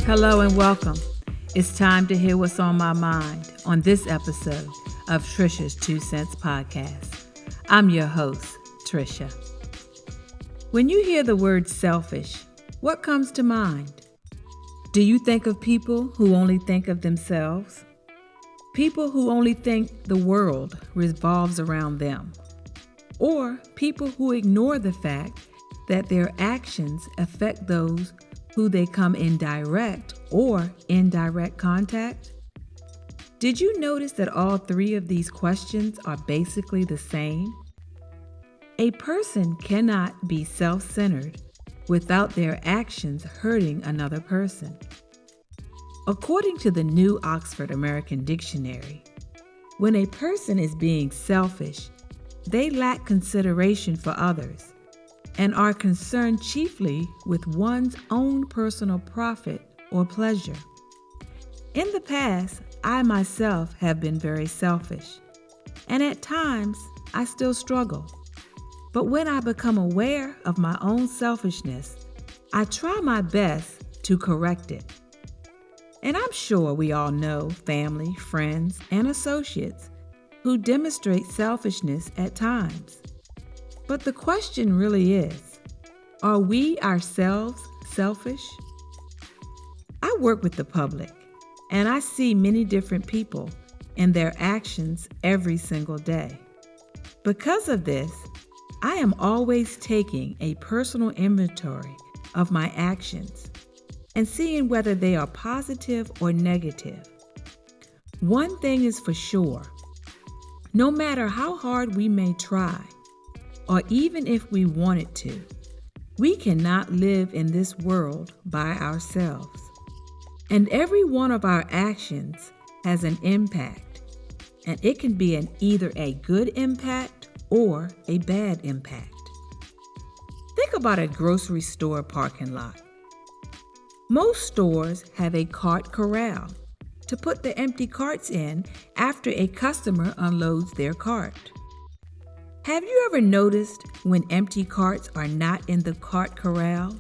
Hello and welcome. It's time to hear what's on my mind on this episode of Trisha's 2 Cents Podcast. I'm your host, Trisha. When you hear the word selfish, what comes to mind? Do you think of people who only think of themselves? People who only think the world revolves around them? Or people who ignore the fact that their actions affect those who they come in direct or indirect contact? Did you notice that all three of these questions are basically the same? A person cannot be self-centered without their actions hurting another person. According to the New Oxford American Dictionary, when a person is being selfish, they lack consideration for others and are concerned chiefly with one's own personal profit or pleasure. In the past, I myself have been very selfish, and at times I still struggle. But when I become aware of my own selfishness, I try my best to correct it. And I'm sure we all know family, friends, and associates who demonstrate selfishness at times. But the question really is, are we ourselves selfish? I work with the public, and I see many different people and their actions every single day. Because of this, I am always taking a personal inventory of my actions and seeing whether they are positive or negative. One thing is for sure, no matter how hard we may try, or even if we wanted to, we cannot live in this world by ourselves. And every one of our actions has an impact, and it can be either a good impact or a bad impact. Think about a grocery store parking lot. Most stores have a cart corral to put the empty carts in after a customer unloads their cart. Have you ever noticed when empty carts are not in the cart corral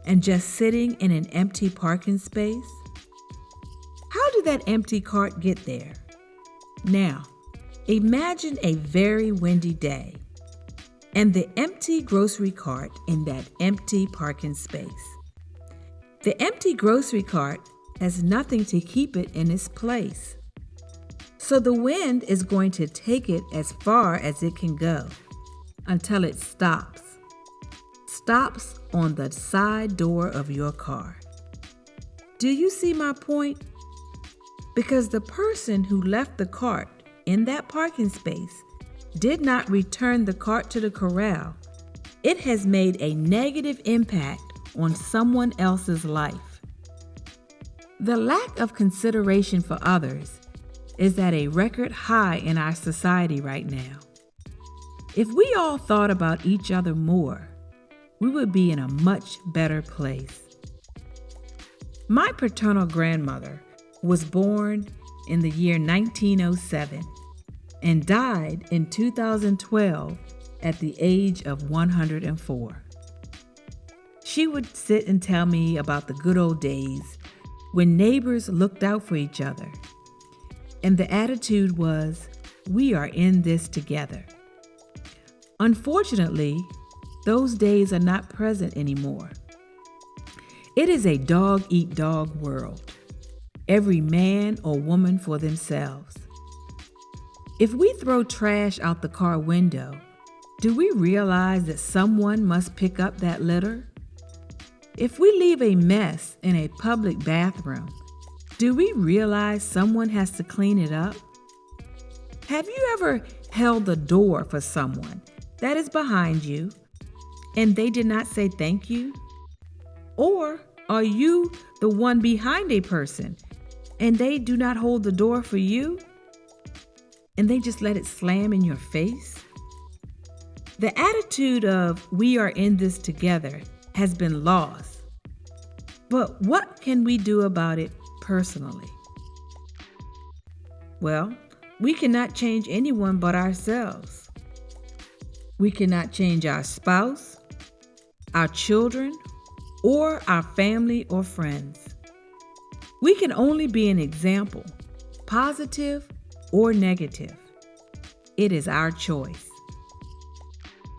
and just sitting in an empty parking space? How did that empty cart get there? Now, imagine a very windy day and the empty grocery cart in that empty parking space. The empty grocery cart has nothing to keep it in its place. So the wind is going to take it as far as it can go until it stops on the side door of your car. Do you see my point? Because the person who left the cart in that parking space did not return the cart to the corral, it has made a negative impact on someone else's life. The lack of consideration for others is at a record high in our society right now. If we all thought about each other more, we would be in a much better place. My paternal grandmother was born in the year 1907 and died in 2012 at the age of 104. She would sit and tell me about the good old days when neighbors looked out for each other. And the attitude was, we are in this together. Unfortunately, those days are not present anymore. It is a dog-eat-dog world. Every man or woman for themselves. If we throw trash out the car window, do we realize that someone must pick up that litter? If we leave a mess in a public bathroom, do we realize someone has to clean it up? Have you ever held the door for someone that is behind you and they did not say thank you? Or are you the one behind a person and they do not hold the door for you and they just let it slam in your face? The attitude of we are in this together has been lost. But what can we do about it personally? Well, we cannot change anyone but ourselves. We cannot change our spouse, our children, or our family or friends. We can only be an example, positive or negative. It is our choice.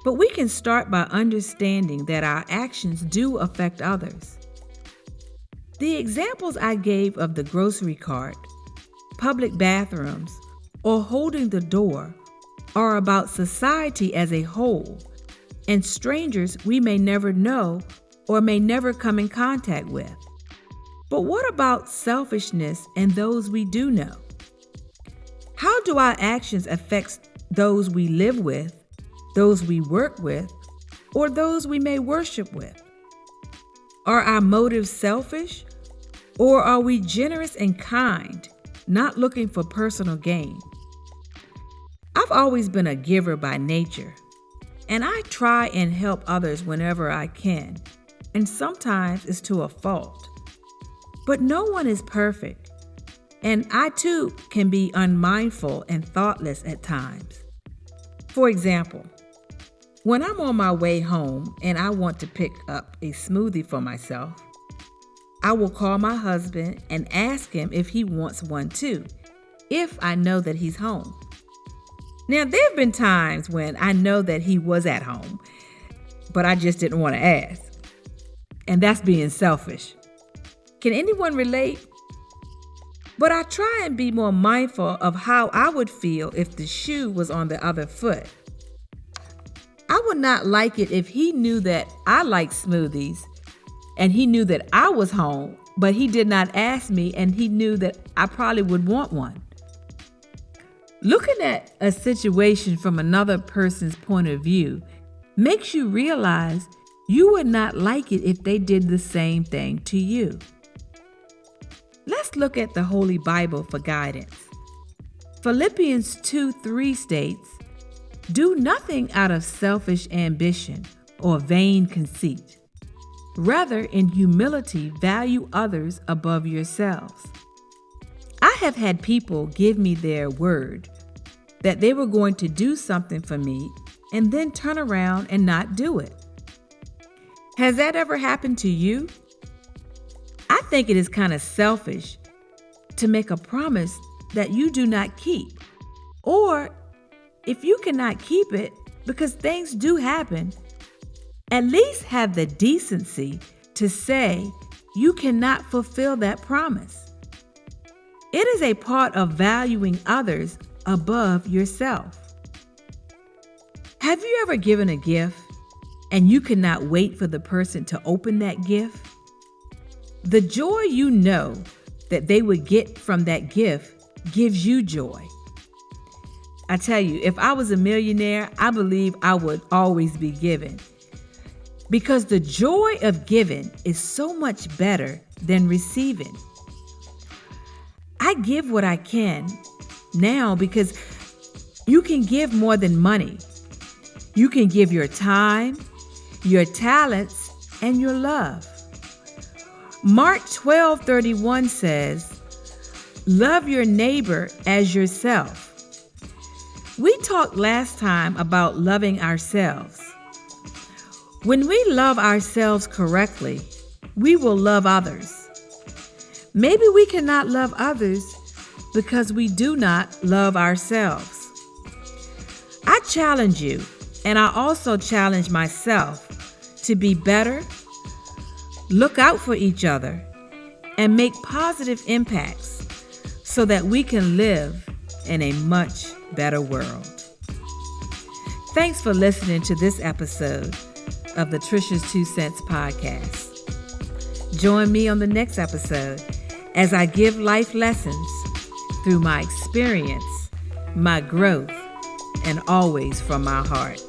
But we can start by understanding that our actions do affect others. The examples I gave of the grocery cart, public bathrooms, or holding the door are about society as a whole and strangers we may never know or may never come in contact with. But what about selfishness and those we do know? How do our actions affect those we live with, those we work with, or those we may worship with? Are our motives selfish, or are we generous and kind, not looking for personal gain? I've always been a giver by nature, and I try and help others whenever I can, and sometimes it's to a fault. But no one is perfect, and I too can be unmindful and thoughtless at times. For example, when I'm on my way home and I want to pick up a smoothie for myself, I will call my husband and ask him if he wants one too, if I know that he's home. Now, there have been times when I know that he was at home, but I just didn't want to ask. And that's being selfish. Can anyone relate? But I try and be more mindful of how I would feel if the shoe was on the other foot. I would not like it if he knew that I like smoothies and he knew that I was home, but he did not ask me and he knew that I probably would want one. Looking at a situation from another person's point of view makes you realize you would not like it if they did the same thing to you. Let's look at the Holy Bible for guidance. Philippians 2:3 states, "Do nothing out of selfish ambition or vain conceit. Rather, in humility, value others above yourselves." I have had people give me their word that they were going to do something for me and then turn around and not do it. Has that ever happened to you? I think it is kind of selfish to make a promise that you do not keep. Or if you cannot keep it, because things do happen, at least have the decency to say you cannot fulfill that promise. It is a part of valuing others above yourself. Have you ever given a gift and you cannot wait for the person to open that gift? The joy you know that they would get from that gift gives you joy. I tell you, if I was a millionaire, I believe I would always be giving. Because the joy of giving is so much better than receiving. I give what I can now because you can give more than money. You can give your time, your talents, and your love. Mark 12:31 says, "Love your neighbor as yourself." We talked last time about loving ourselves. When we love ourselves correctly, we will love others. Maybe we cannot love others because we do not love ourselves. I challenge you, and I also challenge myself, to be better, look out for each other, and make positive impacts so that we can live in a much better world. Thanks for listening to this episode of the Trisha's 2 Cents podcast. Join me on the next episode as I give life lessons through my experience, my growth, and always from my heart.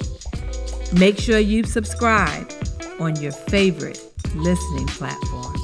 Make sure you subscribe on your favorite listening platform.